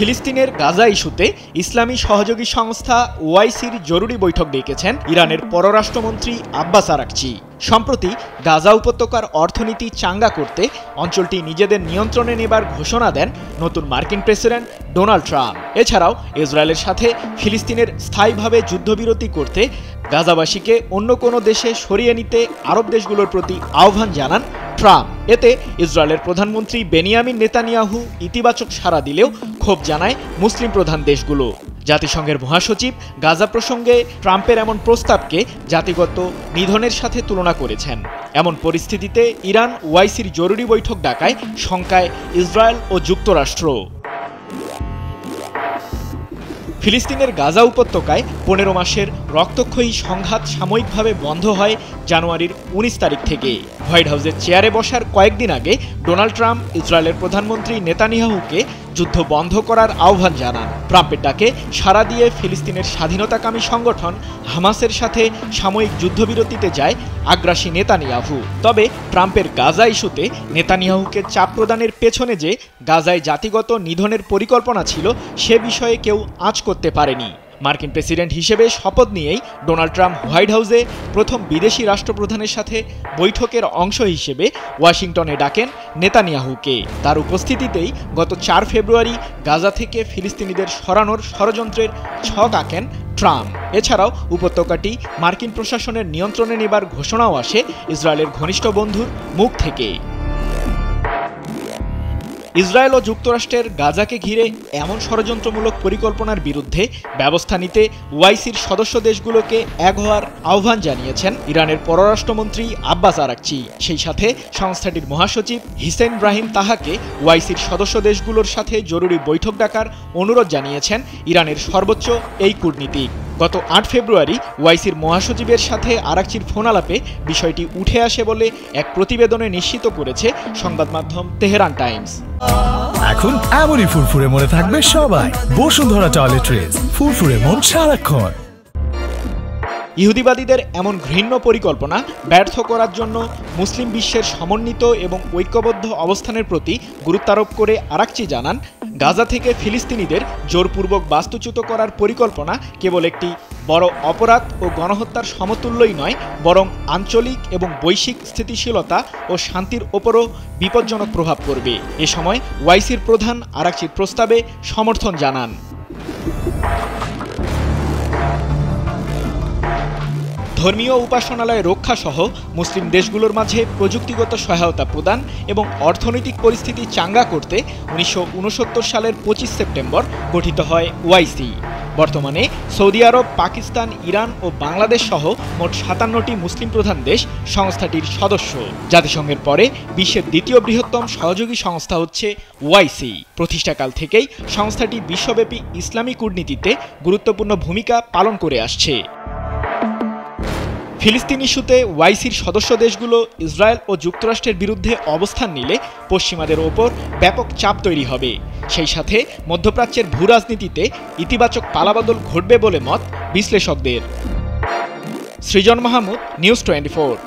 ফিলিস্তিনের গাজা ইস্যুতে ইসলামী সহযোগী সংস্থা ওআইসির জরুরি বৈঠক ডেকেছেন ইরানের পররাষ্ট্রমন্ত্রী আব্বাস আরাকচি। সম্প্রতি গাজা উপত্যকার অর্থনীতি চাঙ্গা করতে অঞ্চলটি নিজেদের নিয়ন্ত্রণে নেবার ঘোষণা দেন নতুন মার্কিন প্রেসিডেন্ট ডোনাল্ড ট্রাম্প। এছাড়াও ইসরায়েলের সাথে ফিলিস্তিনের স্থায়ীভাবে যুদ্ধবিরতি করতে গাজাবাসীকে অন্য কোনো দেশে সরিয়ে নিতে আরব দেশগুলোর প্রতি আহ্বান জানান ট্রাম্প। এতে ইসরায়েলের প্রধানমন্ত্রী বেনিয়ামিন নেতানিয়াহু ইতিবাচক সাড়া দিলেও ক্ষোভ জানায় মুসলিম প্রধান দেশগুলো। জাতিসংঘের মহাসচিব গাজা প্রসঙ্গে ট্রাম্পের এমন প্রস্তাবকে জাতিগত নিধনের সাথে তুলনা করেছেন। এমন পরিস্থিতিতে ইরান ওআইসির জরুরি বৈঠক ডাকায় শঙ্কায় ইসরায়েল ও যুক্তরাষ্ট্র। ফিলিস্তিনের গাজা উপত্যকায় ১৫ মাসের রক্তক্ষয়ী সংঘাত সাময়িকভাবে বন্ধ হয় জানুয়ারির ১৯ তারিখ থেকে। হোয়াইট হাউসের চেয়ারে বসার কয়েকদিন আগে ডোনাল্ড ট্রাম্প ইসরায়েলের প্রধানমন্ত্রী নেতানিয়াহুকে যুদ্ধ বন্ধ করার আহ্বান জানান। ট্রাম্পের ডাকে সাড়া দিয়ে ফিলিস্তিনের স্বাধীনতাকামী সংগঠন হামাসের সাথে সাময়িক যুদ্ধবিরতিতে যায় আগ্রাসী নেতানিয়াহু। তবে ট্রাম্পের গাজা ইস্যুতে নেতানিয়াহুকে চাপ প্রদানের পেছনে যে গাজায় জাতিগত নিধনের পরিকল্পনা ছিল সে বিষয়ে কেউ আঁচ করতে পারেনি। মার্কিন প্রেসিডেন্ট হিসেবে শপথ নিয়েই ডোনাল্ড ট্রাম্প হোয়াইট হাউসে প্রথম বিদেশি রাষ্ট্রপ্রধানের সাথে বৈঠকের অংশ হিসেবে ওয়াশিংটনে ডাকেন নেতানিয়াহুকে। তার উপস্থিতিতেই গত ৪ ফেব্রুয়ারি গাজা থেকে ফিলিস্তিনিদের সরানোর ষড়যন্ত্রের ছক আঁকেন ট্রাম্প। এছাড়াও উপত্যকাটি মার্কিন প্রশাসনের নিয়ন্ত্রণে নেবার ঘোষণাও আসে ইসরায়েলের ঘনিষ্ঠ বন্ধুর মুখ থেকে। ইসরায়েল ও যুক্তরাষ্ট্রের গাজাকে ঘিরে এমন ষড়যন্ত্রমূলক পরিকল্পনার বিরুদ্ধে ব্যবস্থা নিতে ওআইসির সদস্য দেশগুলোকে এক হওয়ার আহ্বান জানিয়েছেন ইরানের পররাষ্ট্রমন্ত্রী আব্বাস আরাকচি। সেই সাথে সংস্থাটির মহাসচিব হিসেন ব্রাহিম তাহাকে ওআইসির সদস্য দেশগুলোর সাথে জরুরি বৈঠক ডাকার অনুরোধ জানিয়েছেন ইরানের সর্বোচ্চ এই কূটনীতিক। গত ৮ ফেব্রুয়ারি ওআইসির মহাসচিবের সাথে আরাকচির ফোন আলাপে বিষয়টি উঠে আসে বলে এক প্রতিবেদনে নিশ্চিত করেছে সংবাদ মাধ্যম তেহরান টাইমস। এখন এমনই ফুরফুরে মনে থাকবে সবাই। বসুন্ধরা টয়লেট্রিজ, ফুরফুরে মন সারাক্ষণ। ইহুদিবাদীদের এমন ঘৃণ্য পরিকল্পনা ব্যর্থ করার জন্য মুসলিম বিশ্বের সমন্বিত এবং ঐক্যবদ্ধ অবস্থানের প্রতি গুরুত্বারোপ করে আরাকচি জানান, গাজা থেকে ফিলিস্তিনিদের জোরপূর্বক বাস্তুচ্যুত করার পরিকল্পনা কেবল একটি বড় অপরাধ ও গণহত্যার সমতুল্যই নয়, বরং আঞ্চলিক এবং বৈশ্বিক স্থিতিশীলতা ও শান্তির ওপরও বিপজ্জনক প্রভাব পড়বে। এ সময় ওআইসির প্রধান আরাকচির প্রস্তাবে সমর্থন জানান। ধর্মীয় উপাসনালয় রক্ষা সহ মুসলিম দেশগুলোর মাঝে প্রযুক্তিগত সহায়তা প্রদান এবং অর্থনৈতিক পরিস্থিতি চাঙ্গা করতে ১৯৬৯ সালের ২৫ সেপ্টেম্বর গঠিত হয় ওআইসি। বর্তমানে সৌদি আরব, পাকিস্তান, ইরান ও বাংলাদেশ সহ মোট ৫৭টি মুসলিম প্রধান দেশ সংস্থাটির সদস্য। জাতিসংঘের পরে বিশ্বের দ্বিতীয় বৃহত্তম সহযোগী সংস্থা হচ্ছে ওআইসি। প্রতিষ্ঠাকাল থেকেই সংস্থাটি বিশ্বব্যাপী ইসলামী কূটনীতিতে গুরুত্বপূর্ণ ভূমিকা পালন করে আসছে। ফিলিস্তিন ইস্যুতে ওআইসির সদস্য দেশগুলো ইসরায়েল ও যুক্তরাষ্ট্রের বিরুদ্ধে অবস্থান নিলে পশ্চিমাদের ওপর ব্যাপক চাপ তৈরি হবে। সেই সাথে মধ্যপ্রাচ্যের ভূরাজনীতিতে ইতিবাচক পালাবদল ঘটবে বলে মত বিশ্লেষকদের। সৃজন মাহমুদ, নিউজ 24।